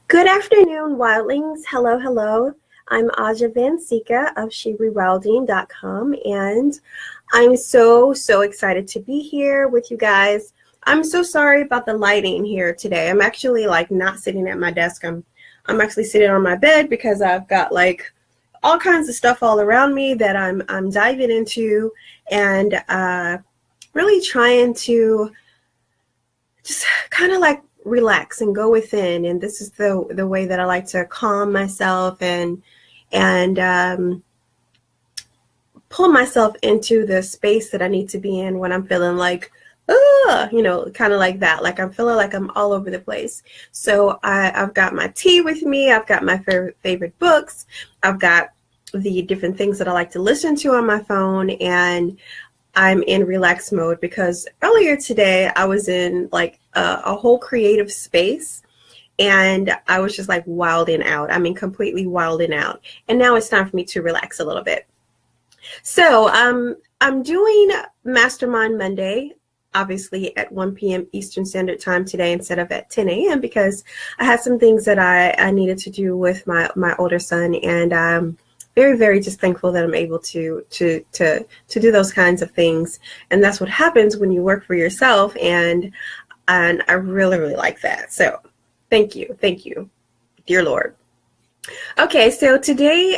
Good afternoon, wildlings. Hello, hello. I'm Aja Van Sika of SheRewilding.com, and I'm so excited to be here with you guys. I'm so sorry about the lighting here today. I'm actually not sitting at my desk. I'm actually sitting on my bed because I've got all kinds of stuff all around me that I'm diving into, and really trying to just kind of relax and go within. And this is the way that I like to calm myself and pull myself into the space that I need to be in when I'm feeling kind of like that. Like I'm feeling like I'm all over the place. So I've got my tea with me. I've got my favorite books. I've got the different things that I like to listen to on my phone, and I'm in relax mode because earlier today I was in a whole creative space, and I was just wilding out. I mean, completely wilding out. And now it's time for me to relax a little bit. So I'm doing Mastermind Monday, obviously at 1 p.m. Eastern Standard Time today instead of at 10 a.m. because I had some things that I needed to do with my older son, and I'm very just thankful that I'm able to do those kinds of things. And that's what happens when you work for yourself, and I really like that. So thank you, dear Lord. Okay, so today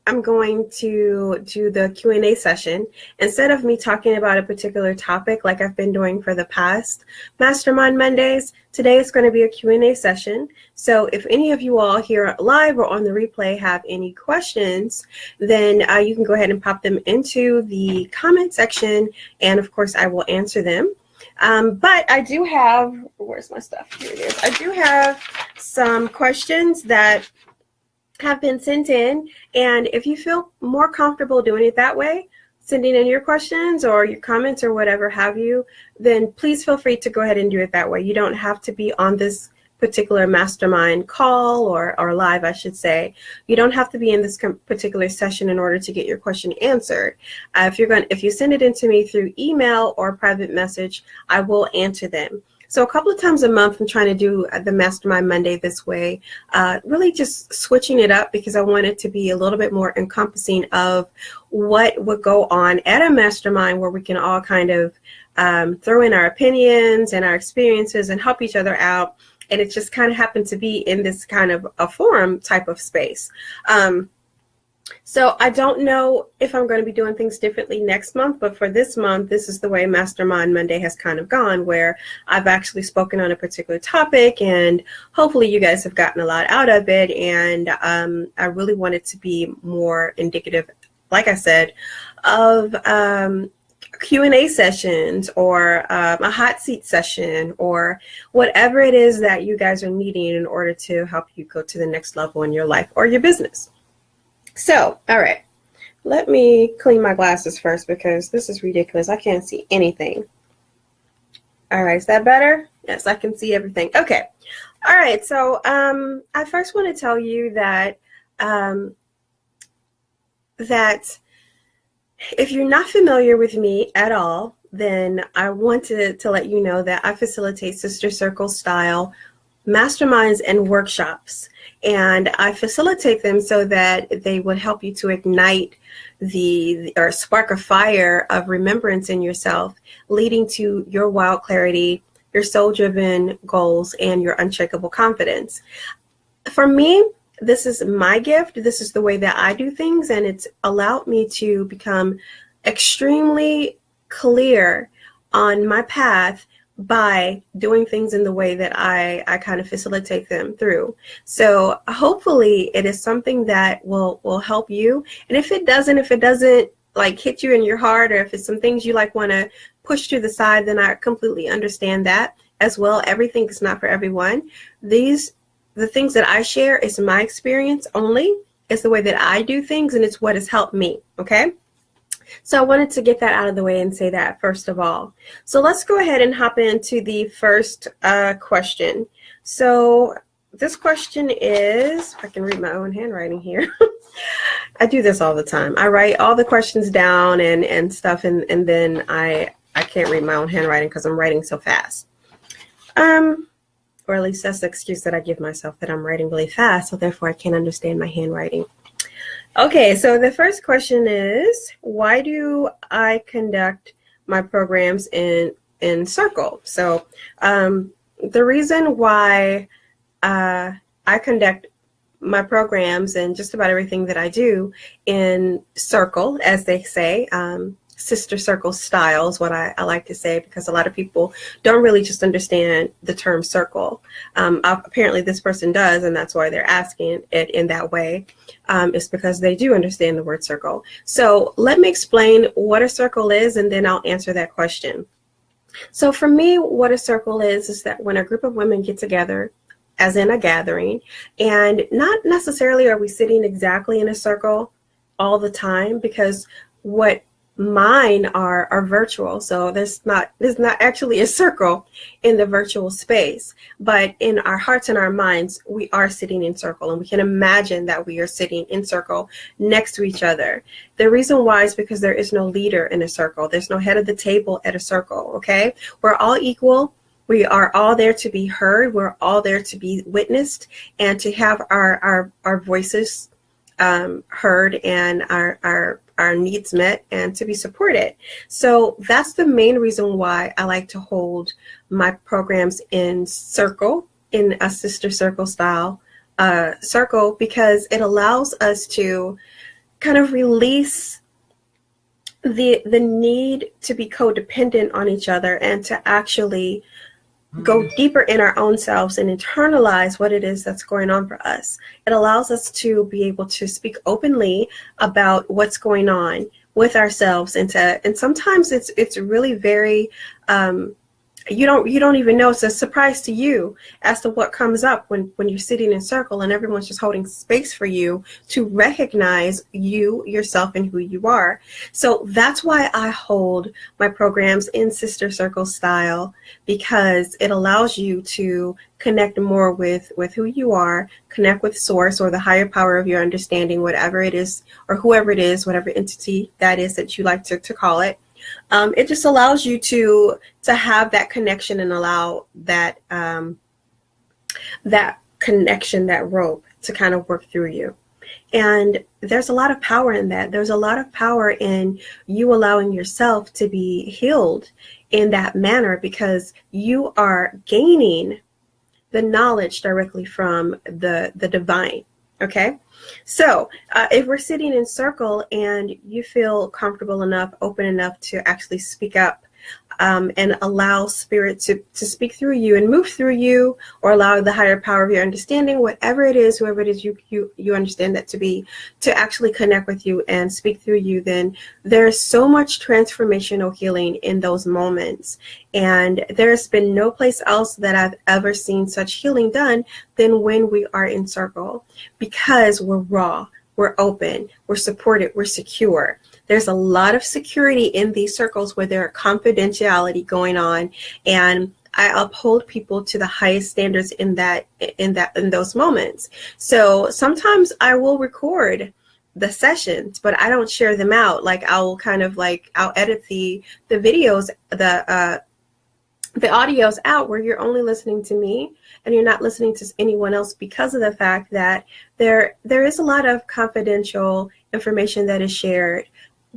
I'm going to do the Q&A session. Instead of me talking about a particular topic like I've been doing for the past Mastermind Mondays, today is going to be a Q&A session. So if any of you all here live or on the replay have any questions, then you can go ahead and pop them into the comment section, and of course I will answer them. But I do have, where's my stuff? Here it is. I do have some questions that have been sent in, and if you feel more comfortable doing it that way, sending in your questions or your comments or whatever have you, then please feel free to go ahead and do it that way. You don't have to be on this particular mastermind call or live, I should say. You don't have to be in this particular session in order to get your question answered. If you send it in to me through email or private message, I will answer them. So a couple of times a month, I'm trying to do the Mastermind Monday this way, really just switching it up because I want it to be a little bit more encompassing of what would go on at a mastermind where we can all kind of throw in our opinions and our experiences and help each other out. And it just kind of happened to be in this kind of a forum type of space. So I don't know if I'm going to be doing things differently next month, but for this month, this is the way Mastermind Monday has kind of gone, where I've actually spoken on a particular topic, and hopefully you guys have gotten a lot out of it. And I really want it to be more indicative, like I said, of Q&A sessions or a hot seat session or whatever it is that you guys are needing in order to help you go to the next level in your life or your business. So, all right, let me clean my glasses first because this is ridiculous. I can't see anything. All right, is that better? Yes, I can see everything. Okay. All right, so I first want to tell you that that if you're not familiar with me at all, then I want to let you know that I facilitate sister circle style masterminds and workshops, and I facilitate them so that they will help you to ignite or spark a fire of remembrance in yourself, leading to your wild clarity, your soul-driven goals, and your unshakable confidence. For me, this is my gift. This is the way that I do things, and it's allowed me to become extremely clear on my path by doing things in the way that I kind of facilitate them through. So hopefully it is something that will help you. And if it doesn't hit you in your heart, or if it's some things you want to push to the side, then I completely understand that as well. Everything is not for everyone. The things that I share is my experience only. It's the way that I do things, and it's what has helped me. Okay. So I wanted to get that out of the way and say that first of all. So let's go ahead and hop into the first question. So this question is, if I can read my own handwriting here. I do this all the time. I write all the questions down and stuff, and then I can't read my own handwriting because I'm writing so fast. or at least that's the excuse that I give myself, that I'm writing really fast, so therefore I can't understand my handwriting. Okay, so the first question is, why do I conduct my programs in circle? So the reason why I conduct my programs and just about everything that I do in circle, as they say, sister circle style is what I like to say, because a lot of people don't really just understand the term circle. Apparently this person does, and that's why they're asking it in that way. It's because they do understand the word circle. So let me explain what a circle is, and then I'll answer that question. So for me, what a circle is that when a group of women get together, as in a gathering, and not necessarily are we sitting exactly in a circle all the time, because what mine are virtual. So there's not actually a circle in the virtual space, but in our hearts and our minds, we are sitting in circle, and we can imagine that we are sitting in circle next to each other. The reason why is because there is no leader in a circle. There's no head of the table at a circle, okay? We're all equal. We are all there to be heard. We're all there to be witnessed and to have our voices heard and our needs met and to be supported. So that's the main reason why I like to hold my programs in circle, in a sister circle style circle, because it allows us to kind of release the need to be codependent on each other and to actually go deeper in our own selves and internalize what it is that's going on for us. It allows us to be able to speak openly about what's going on with ourselves, and sometimes it's really very you don't even know. It's a surprise to you as to what comes up when you're sitting in circle and everyone's just holding space for you to recognize you, yourself, and who you are. So that's why I hold my programs in sister circle style, because it allows you to connect more with who you are, connect with source or the higher power of your understanding, whatever it is, or whoever it is, whatever entity that is that you like to call it. It just allows you to have that connection and allow that that connection, that rope, to kind of work through you. And there's a lot of power in that. There's a lot of power in you allowing yourself to be healed in that manner, because you are gaining the knowledge directly from the divine. Okay, so if we're sitting in circle and you feel comfortable enough, open enough to actually speak up and allow spirit to speak through you and move through you, or allow the higher power of your understanding, whatever it is, whoever it is you understand that to be, to actually connect with you and speak through you, then there's so much transformational healing in those moments. And there's been no place else that I've ever seen such healing done than when we are in circle, because we're raw, we're open, we're supported, we're secure. There's a lot of security in these circles where there are confidentiality going on, and I uphold people to the highest standards in those moments. So sometimes I will record the sessions, but I don't share them out. Like I'll edit the videos, the audios out where you're only listening to me and you're not listening to anyone else, because of the fact that there is a lot of confidential information that is shared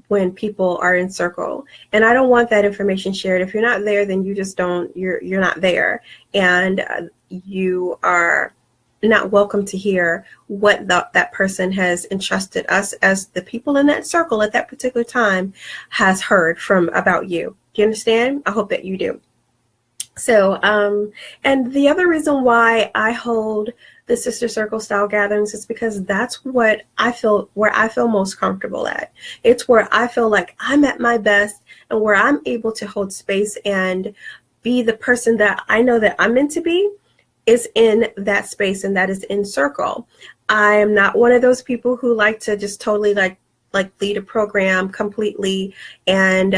when people are in circle, and I don't want that information shared. If you're not there, then you just you're not there, and you are not welcome to hear what that person has entrusted us as the people in that circle at that particular time has heard from about you. Do you understand? I hope that you do. So, and the other reason why I hold the sister circle style gatherings is because that's what I feel, where I feel most comfortable at. It's where I feel like I'm at my best, and where I'm able to hold space and be the person that I know that I'm meant to be is in that space, and that is in circle. I am not one of those people who like to just totally like lead a program completely. And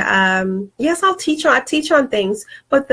yes, I teach on things, but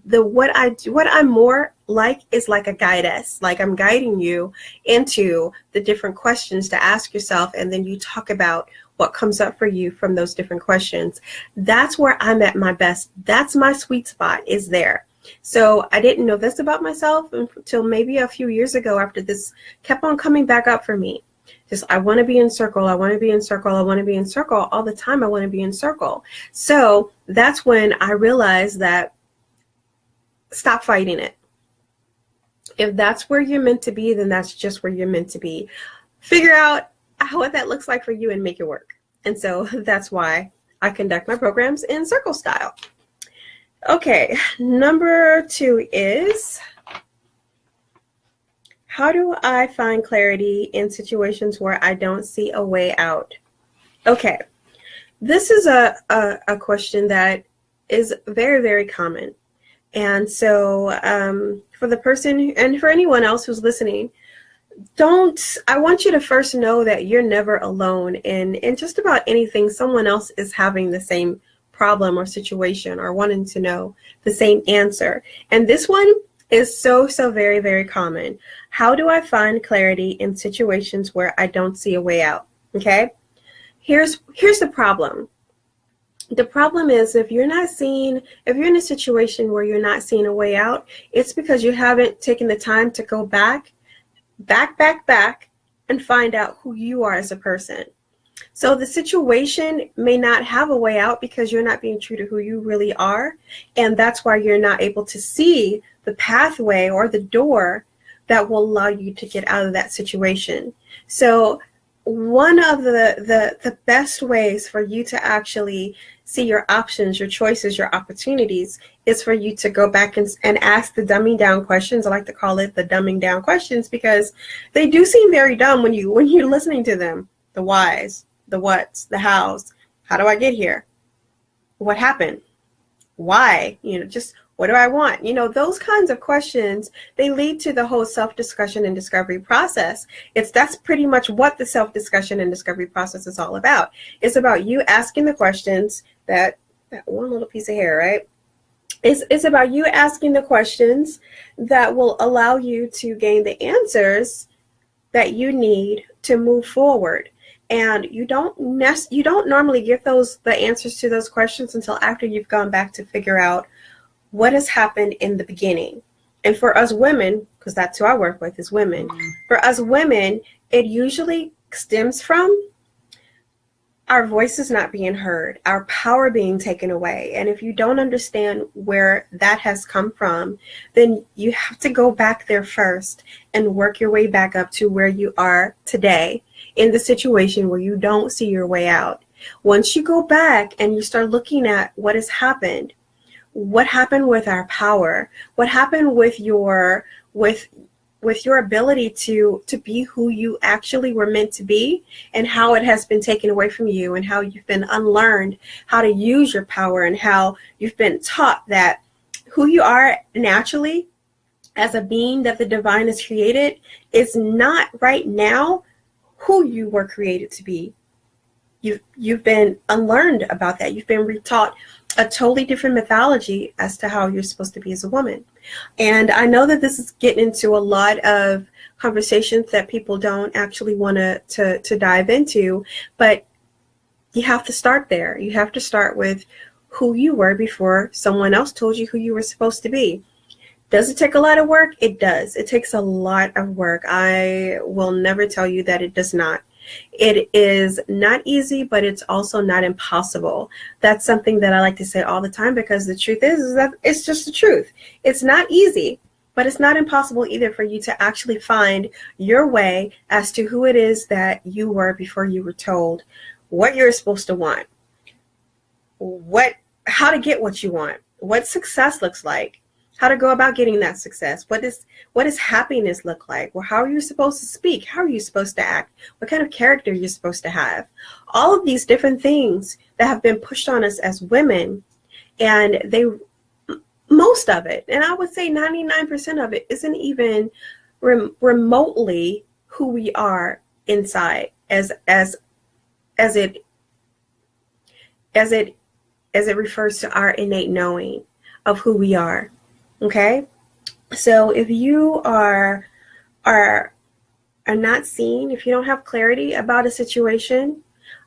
what I'm more like is like a guidess. Like I'm guiding you into the different questions to ask yourself, and then you talk about what comes up for you from those different questions. That's where I'm at my best. That's my sweet spot, is there. So I didn't know this about myself until maybe a few years ago, after this kept on coming back up for me. Just, I want to be in circle. I want to be in circle. I want to be in circle all the time. I want to be in circle. So that's when I realized that stop fighting it. If that's where you're meant to be, then that's just where you're meant to be. Figure out what that looks like for you and make it work. And so that's why I conduct my programs in circle style. Okay, number 2 is, how do I find clarity in situations where I don't see a way out? Okay, this is a question that is very, very common. And so for the person and for anyone else who's listening, I want you to first know that you're never alone in just about anything. Someone else is having the same problem or situation or wanting to know the same answer. And this one is so very, very common. How do I find clarity in situations where I don't see a way out? Okay, here's the problem. The problem is, if you're in a situation where you're not seeing a way out, it's because you haven't taken the time to go back and find out who you are as a person. So the situation may not have a way out because you're not being true to who you really are. And that's why you're not able to see the pathway or the door that will allow you to get out of that situation. So one of the best ways for you to actually see your options, your choices, your opportunities is for you to go back and ask the dumbing down questions. I like to call it the dumbing down questions because they do seem very dumb when you're listening to them. The whys, the whats, the hows. How do I get here? What happened? Why? Just what do I want? Those kinds of questions, they lead to the whole self-discussion and discovery process. That's pretty much what the self-discussion and discovery process is all about. It's about you asking the questions, that one little piece of hair, right? It's about you asking the questions that will allow you to gain the answers that you need to move forward. And you don't normally get the answers to those questions until after you've gone back to figure out what has happened in the beginning. And for us women, because that's who I work with, is women. For us women, it usually stems from our voices not being heard, our power being taken away. And if you don't understand where that has come from, then you have to go back there first and work your way back up to where you are today in the situation where you don't see your way out. Once you go back and you start looking at what has happened, what happened with our power, what happened with your ability to be who you actually were meant to be, and how it has been taken away from you, and how you've been unlearned how to use your power, and how you've been taught that who you are naturally as a being that the divine has created is not right now who you were created to be. You've been unlearned about that. You've been retaught a totally different mythology as to how you're supposed to be as a woman. And I know that this is getting into a lot of conversations that people don't actually want to dive into, but you have to start there. You have to start with who you were before someone else told you who you were supposed to be. Does it take a lot of work? It does. It takes a lot of work. I will never tell you that it does not. It is not easy, but it's also not impossible. That's something that I like to say all the time, because the truth is that it's just the truth. It's not easy, but it's not impossible either for you to actually find your way as to who it is that you were before you were told what you're supposed to want, how to get what you want, what success looks like, how to go about getting that success. What does happiness look like? Well, how are you supposed to speak? How are you supposed to act? What kind of character you're supposed to have? All of these different things that have been pushed on us as women, and most of it, and I would say 99% of it, isn't even remotely who we are inside as it refers to our innate knowing of who we are. Okay, so if you are not seeing, if you don't have clarity about a situation,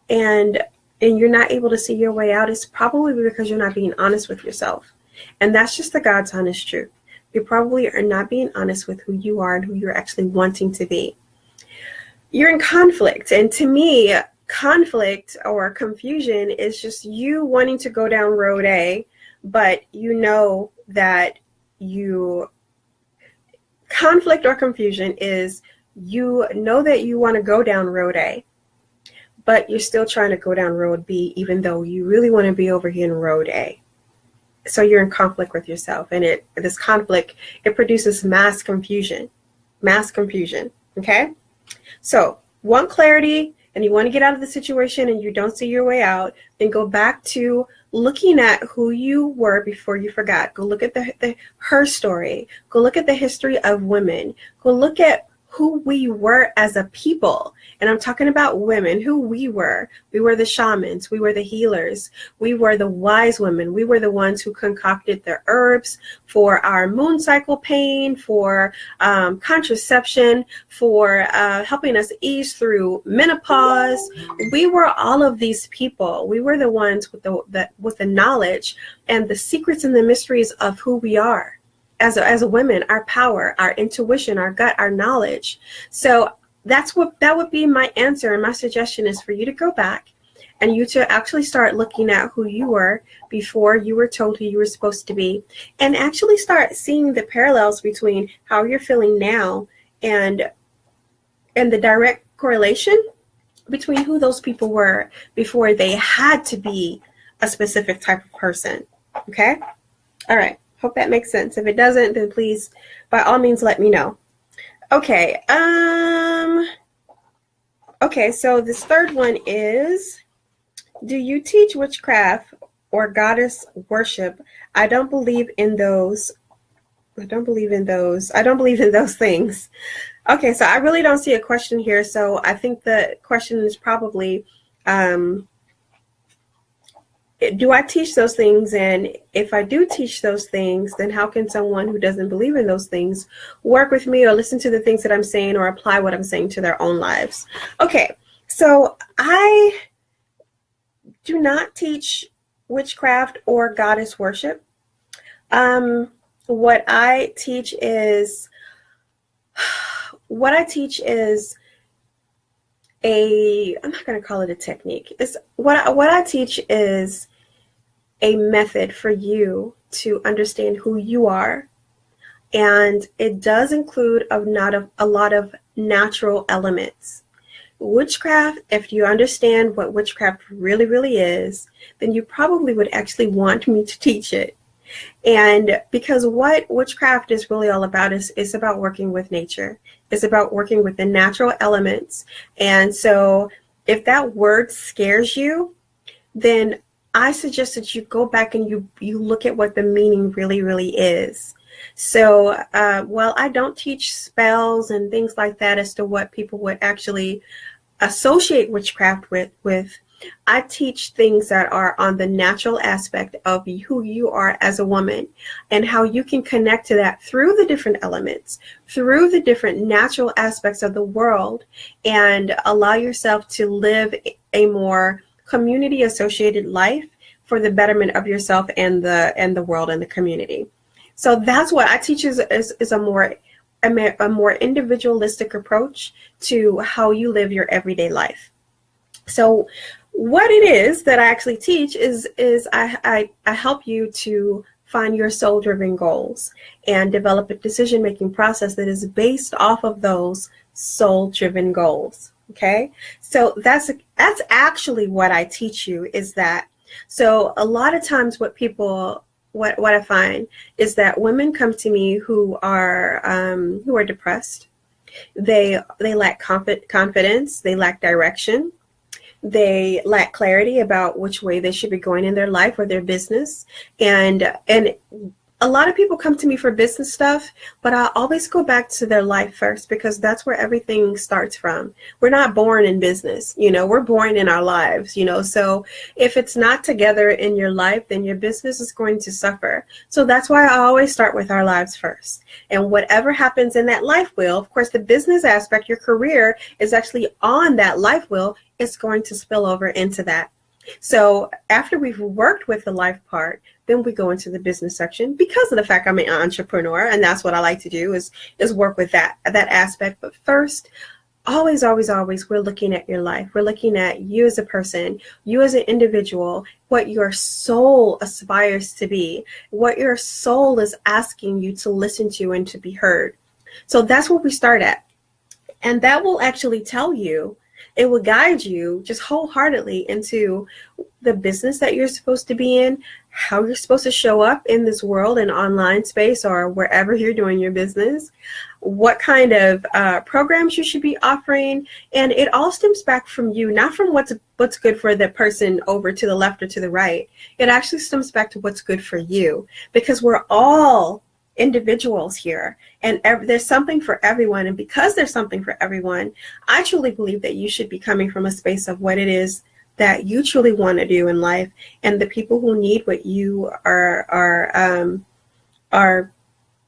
and you're not able to see your way out, it's probably because you're not being honest with yourself. And that's just the God's honest truth. You probably are not being honest with who you are and who you're actually wanting to be. You're in conflict. And to me, conflict or confusion is just you wanting to go down road A, but you know that conflict or confusion is you know that you want to go down road A, but you're still trying to go down road B, even though you really want to be over here in road A. So you're in conflict with yourself, and this conflict, it produces mass confusion, okay? So want clarity and you want to get out of the situation and you don't see your way out, then go back to looking at who you were before you forgot. Go look at her story. Go look at the history of women. Go look at who we were as a people. And I'm talking about women, who we were. We were the shamans. We were the healers. We were the wise women. We were the ones who concocted the herbs for our moon cycle pain, for contraception, for helping us ease through menopause. We were all of these people. We were the ones with the knowledge and the secrets and the mysteries of who we are. As a women, our power, our intuition, our gut, our knowledge. So that would be my answer. And my suggestion is for you to go back and you to actually start looking at who you were before you were told who you were supposed to be, and actually start seeing the parallels between how you're feeling now and the direct correlation between who those people were before they had to be a specific type of person. Okay? All right. Hope that makes sense. If it doesn't, then please, by all means, let me know. Okay. Okay, so this third one is, do you teach witchcraft or goddess worship? I don't believe in those. I don't believe in those things. Okay, so I really don't see a question here. So I think the question is probably, do I teach those things? And if I do teach those things, then how can someone who doesn't believe in those things work with me or listen to the things that I'm saying or apply what I'm saying to their own lives? Okay, so I do not teach witchcraft or goddess worship. What I teach is I'm not going to call it a technique. It's what I teach is a method for you to understand who you are. And it does include a lot of natural elements. Witchcraft, if you understand what witchcraft really, really is, then you probably would actually want me to teach it. And because what witchcraft is really all about is about working with nature. It's about working with the natural elements. And so if that word scares you, then I suggest that you go back and you look at what the meaning really, really is. So while I don't teach spells and things like that as to what people would actually associate witchcraft with, I teach things that are on the natural aspect of who you are as a woman and how you can connect to that through the different elements, through the different natural aspects of the world, and allow yourself to live a more community associated life for the betterment of yourself and the world and the community. So that's what I teach is a more individualistic approach to how you live your everyday life. So what it is that I actually teach is I help you to find your soul-driven goals and develop a decision-making process that is based off of those soul-driven goals. Okay, so that's actually what I teach you is that. So a lot of times what I find is that women come to me who are depressed. They lack confidence. They lack direction. They lack clarity about which way they should be going in their life or their business. And a lot of people come to me for business stuff, but I always go back to their life first because that's where everything starts from. We're not born in business, we're born in our lives, so if it's not together in your life, then your business is going to suffer. So that's why I always start with our lives first. And whatever happens in that life wheel, of course, the business aspect, your career is actually on that life wheel, it's going to spill over into that. So after we've worked with the life part, then we go into the business section because of the fact I'm an entrepreneur, and that's what I like to do is work with that aspect. But first, always, always, always, we're looking at your life. We're looking at you as a person, you as an individual, what your soul aspires to be, what your soul is asking you to listen to and to be heard. So that's what we start at. And that will actually tell you, it will guide you just wholeheartedly into the business that you're supposed to be in, how you're supposed to show up in this world and online space or wherever you're doing your business, what kind of programs you should be offering. And it all stems back from you, not from what's good for the person over to the left or to the right. It actually stems back to what's good for you, because we're all individuals here, and there's something for everyone. And because there's something for everyone, I truly believe that you should be coming from a space of what it is that you truly want to do in life, and the people who need what you are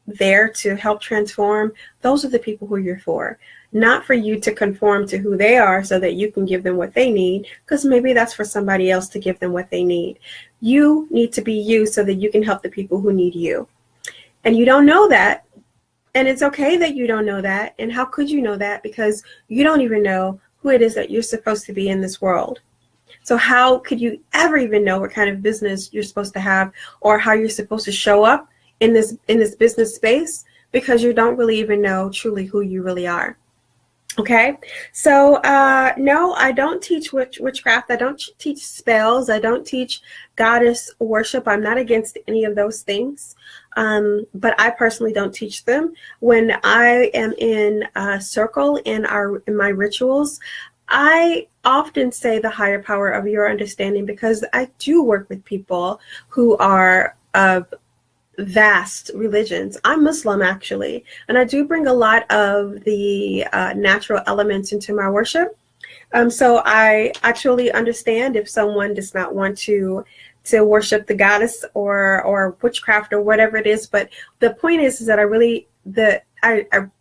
there to help transform, those are the people who you're for. Not for you to conform to who they are so that you can give them what they need, because maybe that's for somebody else to give them what they need. You need to be you so that you can help the people who need you. And you don't know that. And it's okay that you don't know that. And how could you know that? Because you don't even know who it is that you're supposed to be in this world. So how could you ever even know what kind of business you're supposed to have or how you're supposed to show up in this business space? Because you don't really even know truly who you really are. Okay, so no, I don't teach witchcraft. I don't teach spells. I don't teach goddess worship. I'm not against any of those things, but I personally don't teach them. When I am in a circle in my rituals, I often say the higher power of your understanding, because I do work with people who are of vast religions. I'm Muslim, actually, and I do bring a lot of the natural elements into my worship. So I actually understand if someone does not want to worship the goddess or witchcraft or whatever it is. But the point is that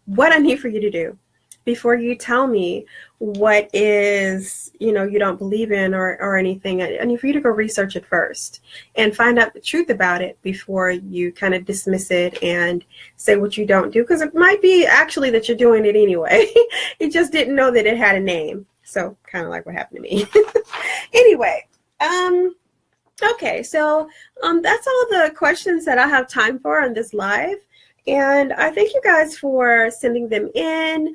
what I need for you to do before you tell me what is, you don't believe in or anything, I need for you to go research it first and find out the truth about it before you kind of dismiss it and say what you don't do, because it might be actually that you're doing it anyway. You just didn't know that it had a name. So kind of like what happened to me. Anyway, okay, so that's all the questions that I have time for on this live. And I thank you guys for sending them in.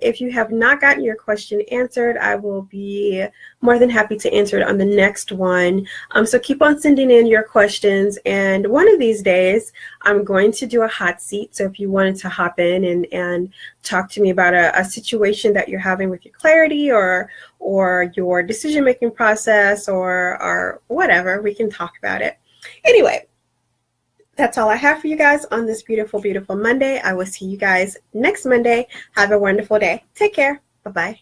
If you have not gotten your question answered, I will be more than happy to answer it on the next one. So keep on sending in your questions. And one of these days, I'm going to do a hot seat. So if you wanted to hop in and talk to me about a situation that you're having with your clarity or your decision-making process or whatever, we can talk about it. Anyway, that's all I have for you guys on this beautiful, beautiful Monday. I will see you guys next Monday. Have a wonderful day. Take care. Bye-bye.